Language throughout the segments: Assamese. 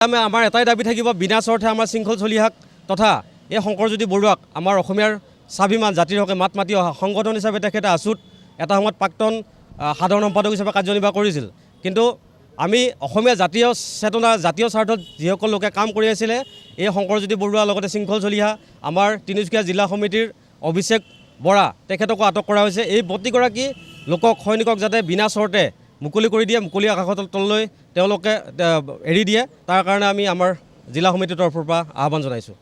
আমাৰ এটাই দাবী থাকিব, বিনা স্বাৰ্থে আমাৰ শৃংখল চলিহাক তথা এই শংকৰজ্যোতি বৰুৱাক আমাৰ অসমীয়াৰ স্বাভিমান জাতিৰ হকে মাত মাতি অহা সংগঠন হিচাপে তেখেতে আছুত এটা সময়ত প্ৰাক্তন সাধাৰণ সম্পাদক হিচাপে কাৰ্যনিৰ্বাহ কৰিছিল। কিন্তু আমি অসমীয়া জাতীয় চেতনা জাতীয় স্বাৰ্থত যিসকল লোকে কাম কৰি আছিলে, এই শংকৰজ্যোতি বৰুৱাৰ লগতে শৃংখল চলিহা আমাৰ তিনিচুকীয়া জিলা সমিতিৰ অভিষেক বৰা তেখেতকো আটক কৰা হৈছে। এই প্ৰতিগৰাকী লোকক সৈনিকক যাতে বিনা স্বাৰ্থে মুকলি কৰি দিয়ে, মুকলি আকাশৰ তললৈ তেওঁলোকে এৰি দিয়ে, তাৰ কাৰণে আমি আমাৰ জিলা সমিতিৰ তৰফৰ পৰা আহ্বান জনাইছোঁ।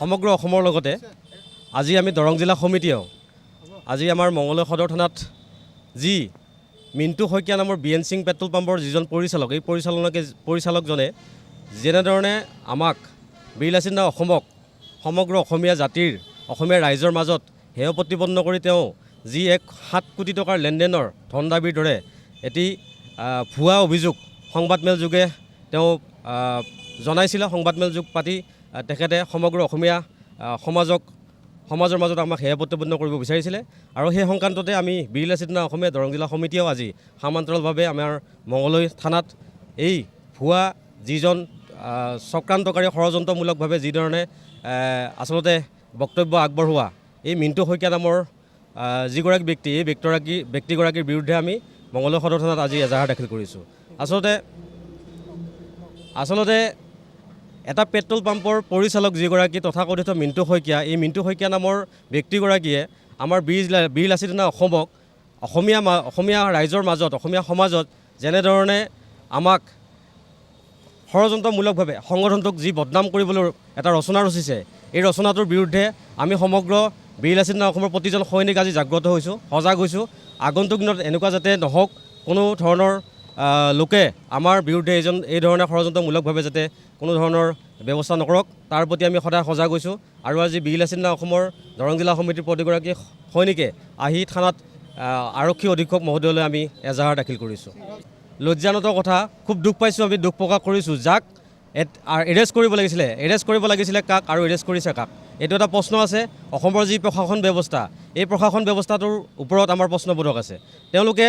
সমগ্ৰ অসমৰ লগতে আজি আমি দৰং জিলা সমিতিয়েও আজি আমাৰ মঙলদৈ সদৰ থানাত যি মিণ্টু শইকীয়া নামৰ BN-সিং পেট্ৰল পাম্পৰ যিজন পৰিচালক, এই পৰিচালকজনে যেনেধৰণে আমাক বীৰ লাচিত অসমক সমগ্ৰ অসমীয়া জাতিৰ অসমীয়া ৰাইজৰ মাজত হেয় প্ৰতিপন্ন কৰি তেওঁ যি 7 কোটি টকাৰ লেনদেনৰ ধন দাবীৰ দৰে এটি ভুৱা অভিযোগ সংবাদমেল যোগে তেওঁ জনাইছিলে। সংবাদমেল যোগ পাতি তেখেতে সমগ্ৰ অসমীয়া সমাজৰ মাজত আমাক হেয় প্ৰতিপন্ন কৰিব বিচাৰিছিলে। আৰু সেই সংক্ৰান্ততে আমি বীৰ লাচিত অসমীয়া দৰং জিলা সমিতিয়েও আজি সমান্তৰালভাৱে আমাৰ মঙলদৈ থানাত এই ভুৱা যিজন চক্ৰান্তকাৰী ষড়যন্ত্ৰমূলকভাৱে যিধৰণে আচলতে বক্তব্য আগবঢ়োৱা এই মিণ্টু শইকীয়া নামৰ যিগৰাকী ব্যক্তি, এই ব্যক্তিগৰাকীৰ বিৰুদ্ধে আমি মঙলদৈ সদৰ থানাত আজি এজাহাৰ দাখিল কৰিছোঁ। আচলতে এটা পেট্ৰল পাম্পৰ পৰিচালক যিগৰাকী তথাকথিত মিণ্টু শইকীয়া, এই মিণ্টু শইকীয়া নামৰ ব্যক্তিগৰাকীয়ে আমাৰ বীৰ লাচিত অসমক অসমীয়া ৰাইজৰ মাজত অসমীয়া সমাজত যেনেধৰণে আমাক ষড়যন্ত্ৰমূলকভাৱে সংগঠনটোক যি বদনাম কৰিবলৈ এটা ৰচনা ৰচিছে, এই ৰচনাটোৰ বিৰুদ্ধে আমি সমগ্ৰ বীৰ লাচিত অসমৰ প্ৰতিজন সৈনিক আজি জাগ্ৰত হৈছোঁ, সজাগ হৈছোঁ। আগন্তুক দিনত এনেকুৱা যাতে নহওক, কোনো ধৰণৰ লোকে আমাৰ বিৰুদ্ধে এই ধৰণে ষড়যন্ত্ৰমূলকভাৱে যাতে কোনো ধৰণৰ ব্যৱস্থা নকৰক, তাৰ প্ৰতি আমি সদায় সজাগ হৈছোঁ। আৰু আজি বীৰ লাচিত অসমৰ দৰং জিলা সমিতিৰ প্ৰতিগৰাকী সৈনিকে আহি থানাত আৰক্ষী অধীক্ষক মহোদয়লৈ আমি এজাহাৰ দাখিল কৰিছোঁ। লজ্জানত কথা, খুব দুখ পাইছোঁ, আমি দুখ প্ৰকাশ কৰিছোঁ। যাক এৰেষ্ট কৰিব লাগিছিলে কাক আৰু এৰেষ্ট কৰিছে কাক, এইটো এটা প্ৰশ্ন আছে। অসমৰ যি প্ৰশাসন ব্যৱস্থা, এই প্ৰশাসন ব্যৱস্থাটোৰ ওপৰত আমাৰ প্ৰশ্নবোধক আছে। তেওঁলোকে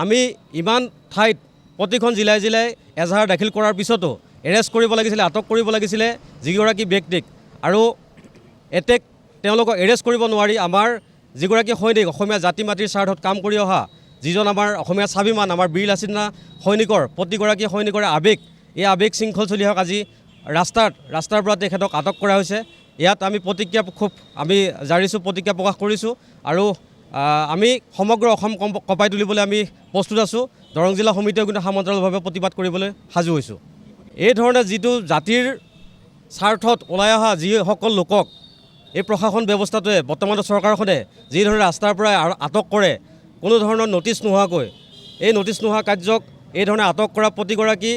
আমি ইমান ঠাইত প্ৰতিখন জিলাই এজাহাৰ দাখিল কৰাৰ পিছতো এৰেষ্ট কৰিব লাগিছিলে, আটক কৰিব লাগিছিলে যিগৰাকী ব্যক্তিক, আৰু তেওঁলোকক এৰেষ্ট কৰিব নোৱাৰি আমাৰ যিগৰাকী সৈনিক অসমীয়া জাতি মাটিৰ স্বাৰ্থত কাম কৰি অহা যিজন আমাৰ অসমীয়া স্বাভিমান, আমাৰ বীৰ লাচিত প্ৰতিগৰাকী সৈনিকৰে আৱেগ, এই আৱেগ শৃংখল চলিহাক আজি ৰাস্তাৰ পৰা তেখেতক আটক কৰা হৈছে। ইয়াত আমি প্ৰতিক্ৰিয়া প্ৰকাশ কৰিছোঁ আৰু আমি সমগ্ৰ অসম কঁপাই তুলিবলৈ আমি প্ৰস্তুত আছোঁ। দৰং জিলা সমিতিয়েও কিন্তু সমান্তৰালভাৱে প্ৰতিবাদ কৰিবলৈ সাজু হৈছোঁ। এই ধৰণে যিটো জাতিৰ স্বাৰ্থত ওলাই অহা যিসকল লোকক এই প্ৰশাসন ব্যৱস্থাটোৱে, বৰ্তমানৰ চৰকাৰখনে যিধৰণে ৰাস্তাৰ পৰা আটক কৰে কোনো ধৰণৰ ন'টিছ নোহোৱাকৈ, এই ন'টিছ নোহোৱা কাৰ্যক এই ধৰণে আটক কৰা প্ৰতিগৰাকী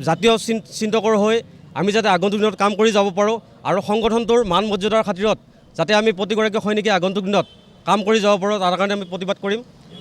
জাতীয় চিন্তকৰ হৈ আমি যাতে আগন্তুক দিনত কাম কৰি যাব পাৰোঁ, আৰু সংগঠনটোৰ মান মৰ্যাদাৰ খাতিৰত যাতে আমি প্ৰতিগৰাকী সৈনিকে আগন্তুক দিনত কাম কৰি যাব পাৰোঁ, তাৰ কাৰণে আমি প্ৰতিবাদ কৰিম।